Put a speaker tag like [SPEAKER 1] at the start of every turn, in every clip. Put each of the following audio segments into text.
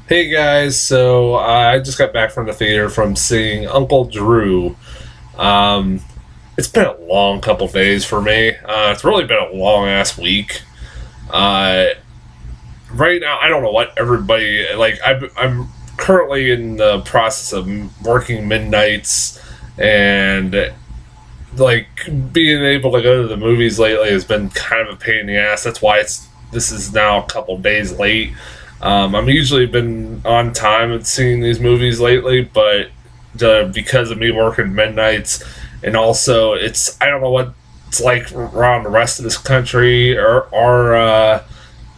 [SPEAKER 1] Hey guys, so I just got back from the theater from seeing Uncle Drew. Um, it's been a long couple days for me. It's really been a long ass week. Uh, right now, I don't know what everybody like. I'm currently in the process of working midnights, and like being able to go to the movies lately has been kind of a pain in the ass. That's why this is now a couple days late. I'm usually been on time at seeing these movies lately, but because of me working midnights, and also it's I don't know what it's like around the rest of this country or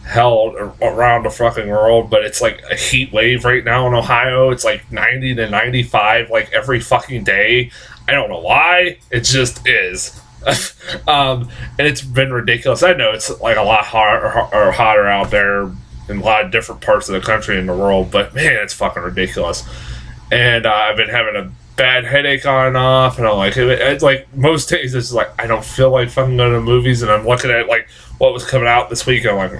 [SPEAKER 1] hell around the fucking world, but it's like a heat wave right now in Ohio. It's like 90 to 95 like every fucking day. I don't know why. It just is. And it's been ridiculous. I know it's like a lot hotter out there in a lot of different parts of the country and the world, but man, it's fucking ridiculous. And I've been having a bad headache on and off, and I'm like, it's like most days it's like I don't feel like fucking going to movies, and I'm looking at like what was coming out this week. I'm like,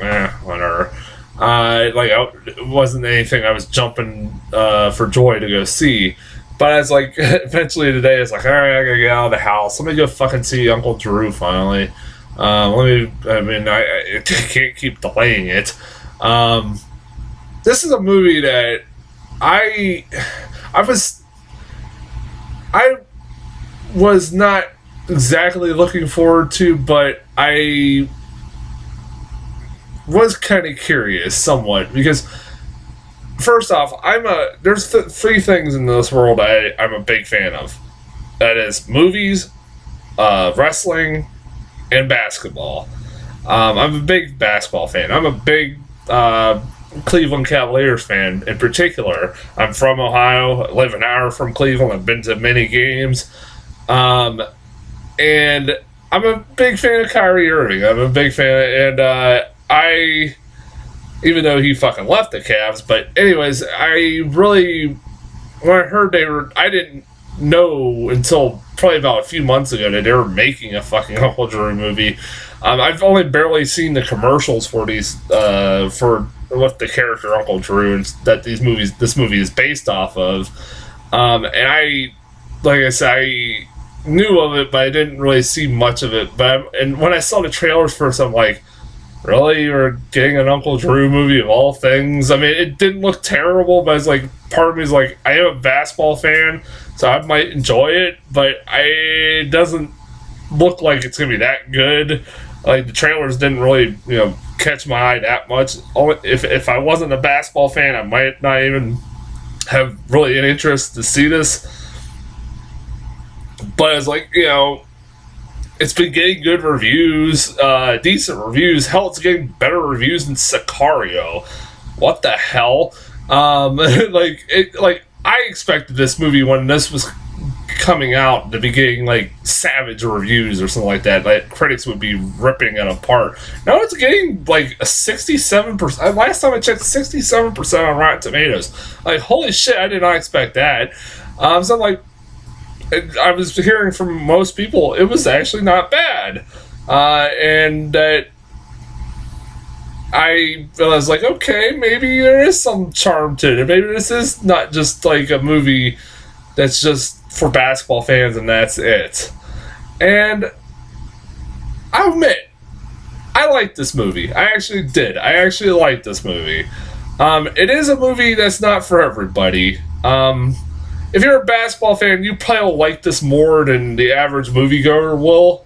[SPEAKER 1] whatever. It wasn't anything I was jumping for joy to go see. But I was like, eventually today, it's like, all right, I gotta get out of the house. Let me go fucking see Uncle Drew finally. I can't keep delaying it. Um, this is a movie that I, I was, I was not exactly looking forward to, but I was kind of curious somewhat because first off, there's three things in this world I'm a big fan of. That is movies, wrestling, and basketball. I'm a big basketball fan. I'm a big Cleveland Cavaliers fan in particular. I'm from Ohio. I live an hour from Cleveland. I've been to many games. Um, and I'm a big fan of Kyrie Irving. I'm a big fan, and I even though he fucking left the Cavs. But anyways, I really when I heard I didn't know until probably about a few months ago that they were making a fucking Uncle Drew movie. I've only barely seen the commercials for these for what the character Uncle Drew and that this movie is based off of. And like I said, I knew of it, but I didn't really see much of it. And when I saw the trailers first, I'm like, really, you're getting an Uncle Drew movie of all things? I mean, it didn't look terrible, but it's like part of me is like, I am a basketball fan, so I might enjoy it, but it doesn't look like it's gonna be that good. Like the trailers didn't really, catch my eye that much. If I wasn't a basketball fan, I might not even have really an interest to see this. But it's like, it's been getting good reviews, decent reviews. Hell, it's getting better reviews than Sicario. What the hell? I expected this movie when this was coming out to be getting like savage reviews or something like that. Like critics would be ripping it apart. Now it's getting like a 67%. Last time I checked, 67% on Rotten Tomatoes. Like holy shit, I did not expect that. So I'm like, I was hearing from most people it was actually not bad, and that I was like, okay, maybe there is some charm to it. Maybe this is not just like a movie that's just for basketball fans and that's it. And I admit, I liked this movie. I actually did. I actually liked this movie. It is a movie that's not for everybody. If you're a basketball fan, you probably will like this more than the average moviegoer will.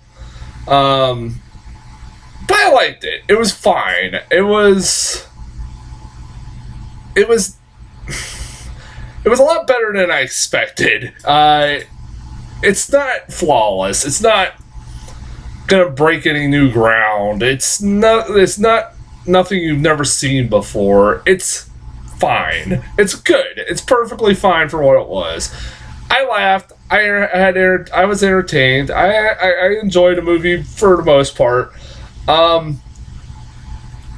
[SPEAKER 1] But I liked it. It was fine. It was it was a lot better than I expected. It's not flawless. It's not gonna break any new ground. It's not nothing you've never seen before. It's fine. It's good. It's perfectly fine for what it was. I laughed. I was entertained. I enjoyed the movie for the most part.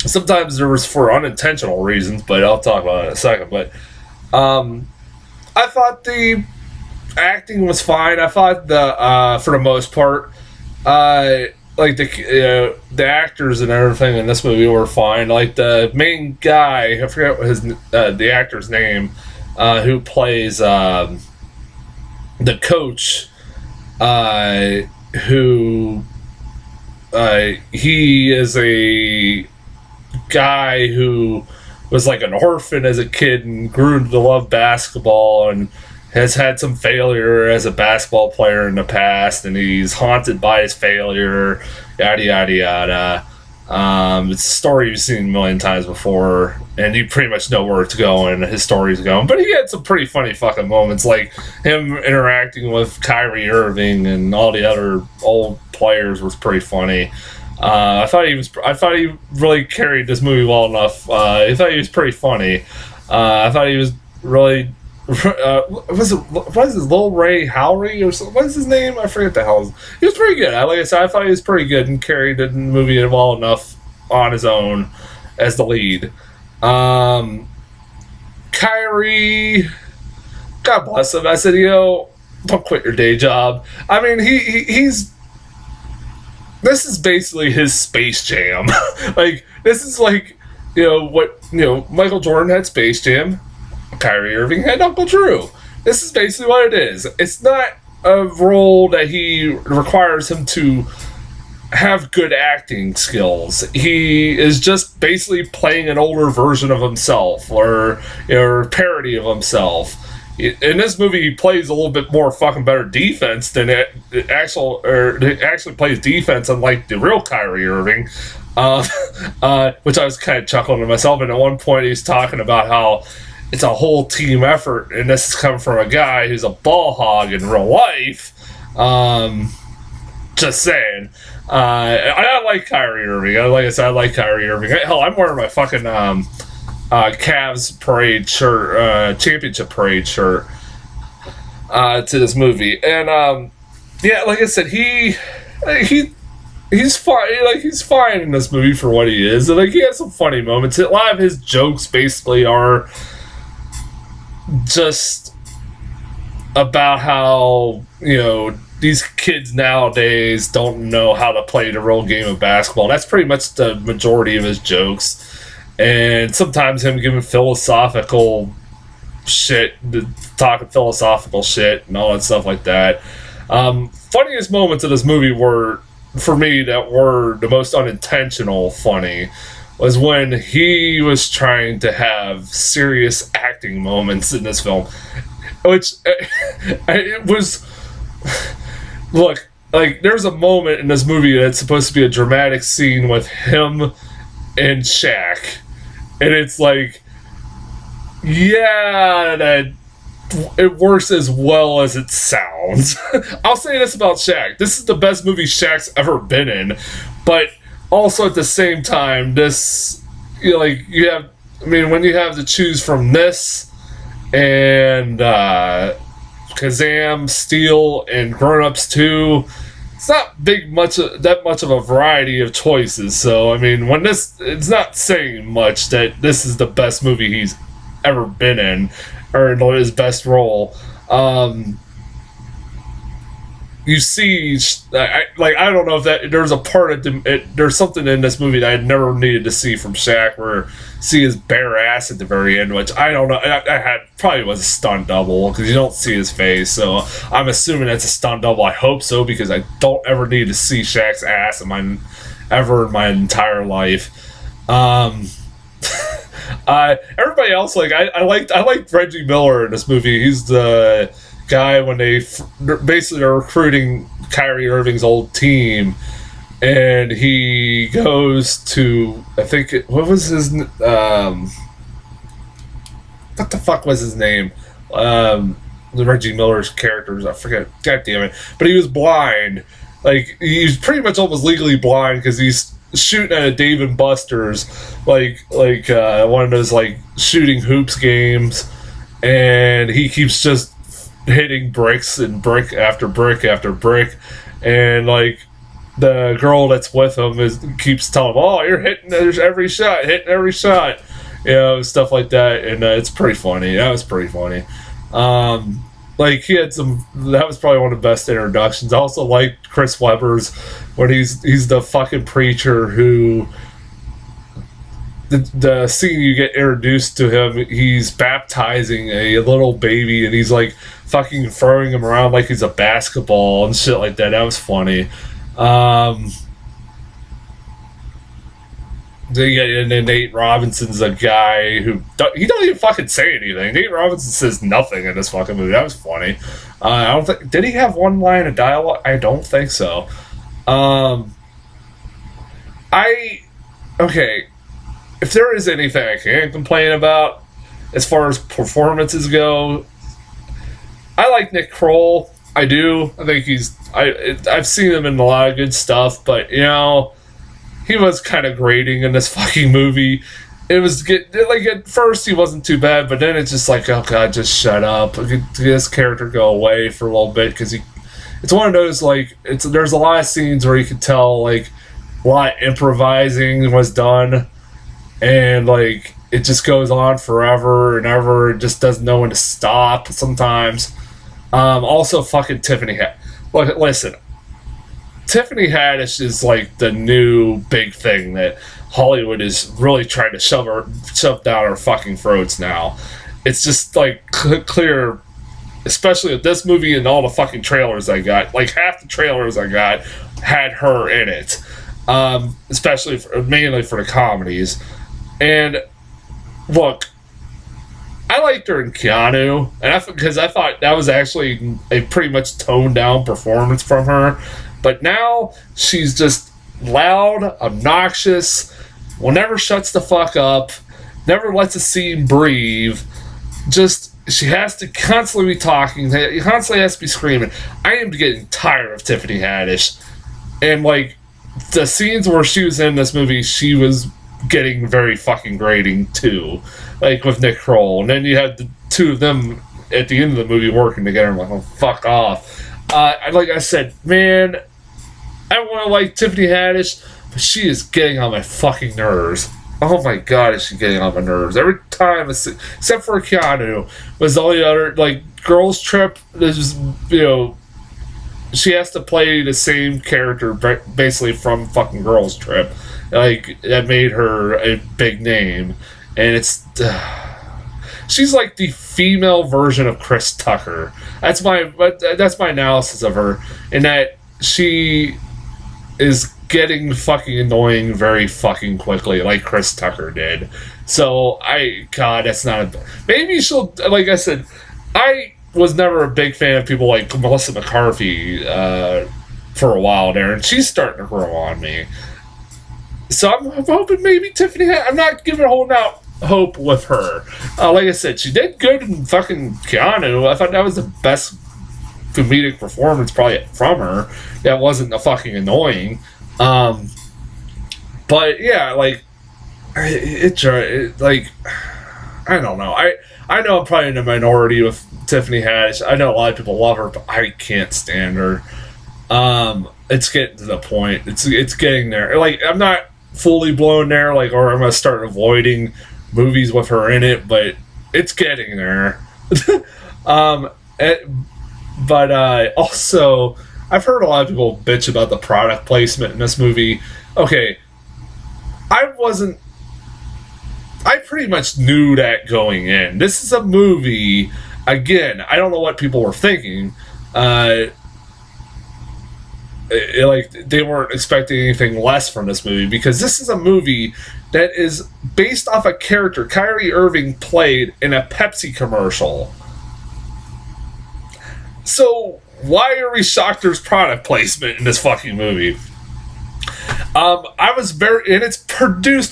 [SPEAKER 1] Sometimes there was for unintentional reasons, but I'll talk about it in a second. But I thought the acting was fine. I thought for the most part, like the actors and everything in this movie were fine. Like the main guy, I forget what his the actor's name, who plays the coach, who he is a guy who was like an orphan as a kid and grew to love basketball and has had some failure as a basketball player in the past, and he's haunted by his failure, yada yada yada. It's a story you've seen a million times before, and you pretty much know where it's going, his story's going. But he had some pretty funny fucking moments, like him interacting with Kyrie Irving and all the other old players was pretty funny. I thought he really carried this movie well enough. I thought he was pretty funny. I thought he was really. What is his Lil Ray Howery or something? What is his name? I forget the hell. He was pretty good. Like I said, I thought he was pretty good and carried the movie well enough on his own as the lead. Kyrie, God bless him. I said, don't quit your day job. I mean, he's. This is basically his Space Jam. Like, this is like, Michael Jordan had Space Jam. Kyrie Irving had Uncle Drew. This is basically what it is. It's not a role that he requires him to have good acting skills. He is just basically playing an older version of himself or parody of himself. In this movie, he plays a little bit more fucking better defense than it actually plays defense, unlike the real Kyrie Irving. Which I was kind of chuckling to myself. And at one point, he's talking about how it's a whole team effort, and this is coming from a guy who's a ball hog in real life. Just saying. I like Kyrie Irving. Like I said, I like Kyrie Irving. Hell, I'm wearing my fucking Cavs parade shirt, championship parade shirt to this movie. And like I said, he's fine. Like, he's fine in this movie for what he is. And, like, he has some funny moments. A lot of his jokes basically are just about how these kids nowadays don't know how to play the real game of basketball. That's pretty much the majority of his jokes, and sometimes him giving philosophical shit, talking philosophical shit and all that stuff like that. Funniest moments of this movie were, for me, that were the most unintentional funny, was when he was trying to have serious acting moments in this film, which it was. Look, like, there's a moment in this movie that's supposed to be a dramatic scene with him and Shaq, and it's like, yeah, that it works as well as it sounds. I'll say this about Shaq: this is the best movie Shaq's ever been in, but also at the same time, this, when you have to choose from this and Kazam, Steel, and Grown Ups 2, it's not that much of a variety of choices. So, I mean, it's not saying much that this is the best movie he's ever been in, or his best role. You see, I don't know if that there's a part of there's something in this movie that I never needed to see from Shaq, where see his bare ass at the very end, which I don't know. I probably was a stunt double because you don't see his face, so I'm assuming that's a stunt double. I hope so, because I don't ever need to see Shaq's ass in my entire life. Everybody else, I liked Reggie Miller in this movie. He's the guy when they basically are recruiting Kyrie Irving's old team, and he goes to, I think what was his what the fuck was his name? Reggie Miller's characters, I forget. God damn it! But he was blind. Like, he's pretty much almost legally blind because he's shooting at a Dave and Buster's, like one of those like shooting hoops games, and he keeps just hitting bricks and brick after brick after brick, and like the girl that's with him keeps telling him, "Oh, you're hitting every shot, stuff like that," and it's pretty funny. That was pretty funny. Like he had some. That was probably one of the best introductions. I also liked Chris Webber's when he's the fucking preacher who. The scene you get introduced to him, he's baptizing a little baby and he's like fucking throwing him around like he's a basketball and shit like that. That was funny. And then Nate Robinson's a guy who he don't even fucking say anything. Nate Robinson says nothing in this fucking movie. That was funny. I don't think did he have one line of dialogue? I don't think so. Okay. If there is anything I can complain about as far as performances go, I like Nick Kroll. I do. I think I've seen him in a lot of good stuff, but he was kind of grating in this fucking movie. It was like at first he wasn't too bad, but then it's just like, oh god, just shut up. Get this character go away for a little bit because it's one of those like there's a lot of scenes where you can tell like a lot of improvising was done. And, like, it just goes on forever and ever. It just doesn't know when to stop sometimes. Also, fucking Tiffany Look, listen. Tiffany Haddish is, like, the new big thing that Hollywood is really trying to shove down our fucking throats now. It's just, like, clear, especially with this movie and all the fucking trailers I got. Like, half the trailers I got had her in it. Especially, mainly for the comedies. And look, I liked her in Keanu, and because I thought that was actually a pretty much toned down performance from her. But now she's just loud, obnoxious, never shuts the fuck up, never lets a scene breathe. Just she has to constantly be talking, constantly has to be screaming. I am getting tired of Tiffany Haddish, and like the scenes where she was in this movie, she was getting very fucking grating too, like with Nick Kroll, and then you had the two of them at the end of the movie working together. I'm like, oh, fuck off. Like I said, man, I want to like Tiffany Haddish, but she is getting on my fucking nerves. Oh my god, is she getting on my nerves every time? Except for Keanu, was all the other like Girls Trip. There's she has to play the same character basically from fucking Girls Trip. Like, that made her a big name. And it's... she's like the female version of Chris Tucker. That's my analysis of her. In that she is getting fucking annoying very fucking quickly, like Chris Tucker did. So, that's not maybe she'll... Like I said, I was never a big fan of people like Melissa McCarthy for a while there. And she's starting to grow on me. So I'm hoping maybe Tiffany... I'm not giving a whole out hope with her. Like I said, she did good in fucking Keanu. I thought that was the best comedic performance probably from her. That wasn't fucking annoying. But yeah, like... like... I don't know. I know I'm probably in a minority with Tiffany Haddish. I know a lot of people love her, but I can't stand her. It's getting to the point. It's getting there. Like, I'm not fully blown there, like, or I'm gonna start avoiding movies with her in it, but it's getting there. Also, I've heard a lot of people bitch about the product placement in this movie. Okay, I pretty much knew that going in. This is a movie, again, I don't know what people were thinking. Like, they weren't expecting anything less from this movie, because this is a movie that is based off a character Kyrie Irving played in a Pepsi commercial. So why are we shocked there's product placement in this fucking movie?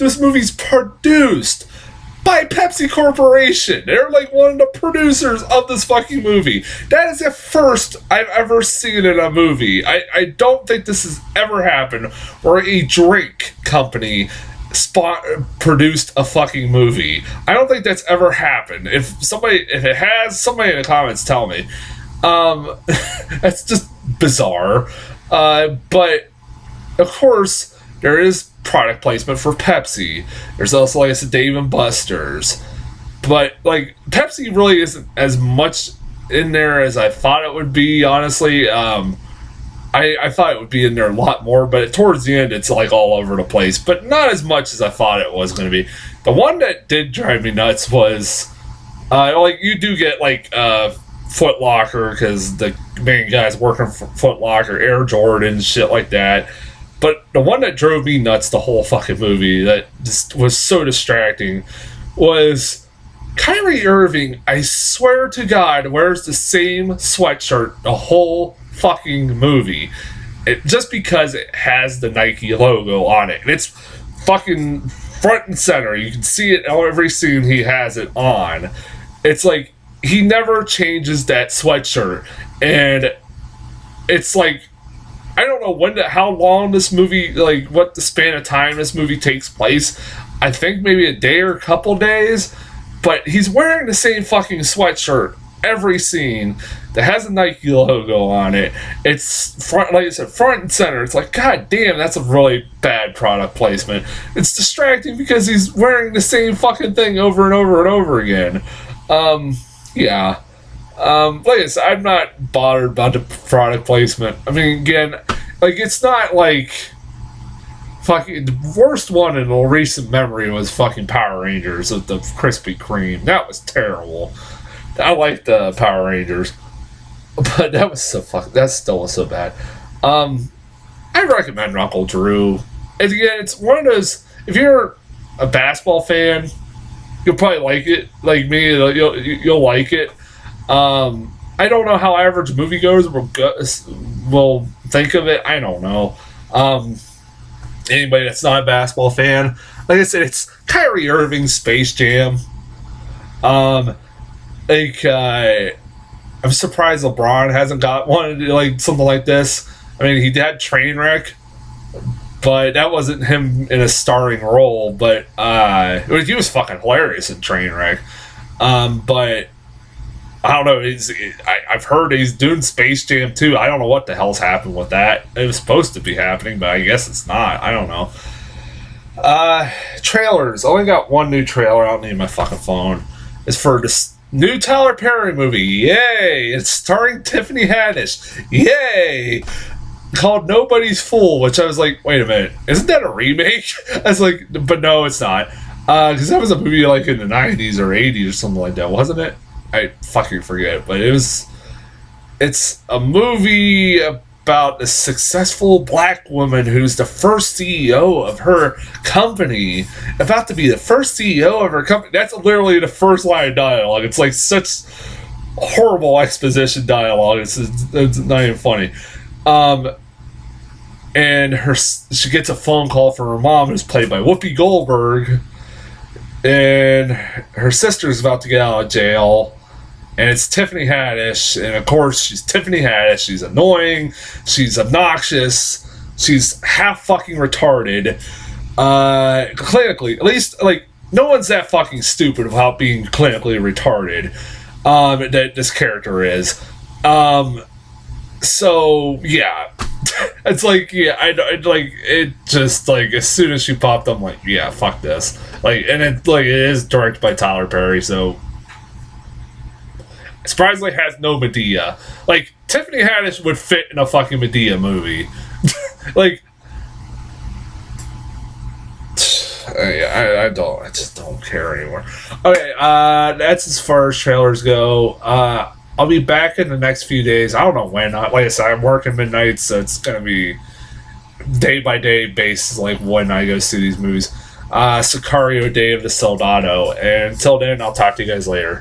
[SPEAKER 1] This movie's produced by Pepsi Corporation. They're like one of the producers of this fucking movie. That is the first I've ever seen in a movie. I don't think this has ever happened where a drink company produced a fucking movie. I don't think that's ever happened. If it has, somebody in the comments tell me. That's just bizarre. But of course, there is product placement for Pepsi. There's also, like I said, Dave & Buster's. But, like, Pepsi really isn't as much in there as I thought it would be, honestly. I thought it would be in there a lot more, but towards the end, it's like all over the place. But not as much as I thought it was going to be. The one that did drive me nuts was, like, you do get, like, Foot Locker, because the main guy's working for Foot Locker, Air Jordan, shit like that. But the one that drove me nuts the whole fucking movie, that just was so distracting, was Kyrie Irving, I swear to God, wears the same sweatshirt the whole fucking movie. Just because it has the Nike logo on it. And it's fucking front and center. You can see it in every scene he has it on. It's like, he never changes that sweatshirt. And it's like, I don't know how long this movie, like, what the span of time this movie takes place. I think maybe a day or a couple days. But he's wearing the same fucking sweatshirt every scene that has a Nike logo on it. It's front, like I said, front and center. It's like, god damn, that's a really bad product placement. It's distracting because he's wearing the same fucking thing over and over and over again. Yeah. Like I said, I'm not bothered about the product placement. I mean, again, like, it's not like fucking the worst one in a recent memory was fucking Power Rangers with the Krispy Kreme. That was terrible. I liked the Power Rangers, but that was that still was so bad. I recommend Uncle Drew. And again, it's one of those, if you're a basketball fan, you'll probably like it. Like me, you'll like it. I don't know how average moviegoers will think of it. I don't know. Anybody that's not a basketball fan, like I said, it's Kyrie Irving's Space Jam. I'm surprised LeBron hasn't got one, like something like this. I mean, he had Trainwreck, but that wasn't him in a starring role. But he was fucking hilarious in Trainwreck. But I don't know. I've heard he's doing Space Jam 2. I don't know what the hell's happened with that. It was supposed to be happening, but I guess it's not. I don't know. Trailers. I only got one new trailer. I don't need my fucking phone. It's for this new Tyler Perry movie. Yay! It's starring Tiffany Haddish. Yay! Called Nobody's Fool, which I was like, wait a minute. Isn't that a remake? I was like, but no, it's not. Because that was a movie like in the 90s or 80s or something like that, wasn't it? I fucking forget, but it's a movie about a successful black woman who's the first CEO of her company, about to be the first CEO of her company. That's literally the first line of dialogue. It's like such horrible exposition dialogue. It's not even funny. And she gets a phone call from her mom, who's played by Whoopi Goldberg, and her sister's about to get out of jail. And it's Tiffany Haddish, and of course she's Tiffany Haddish. She's annoying, she's obnoxious, she's half fucking retarded. Clinically, at least, like, no one's that fucking stupid about being clinically retarded. That this character is. So yeah, it's like, yeah, I like it. Just like as soon as she popped, I'm like, yeah, fuck this. Like, and it is directed by Tyler Perry, so. Surprisingly has no Medea. Like, Tiffany Haddish would fit in a fucking Medea movie. Like, I just don't care anymore. Okay, that's as far as trailers go. I'll be back in the next few days. I don't know when. Like I said, I'm working midnight, so it's gonna be day by day basis, like when I go see these movies. Sicario, Day of the Soldado. And until then, I'll talk to you guys later.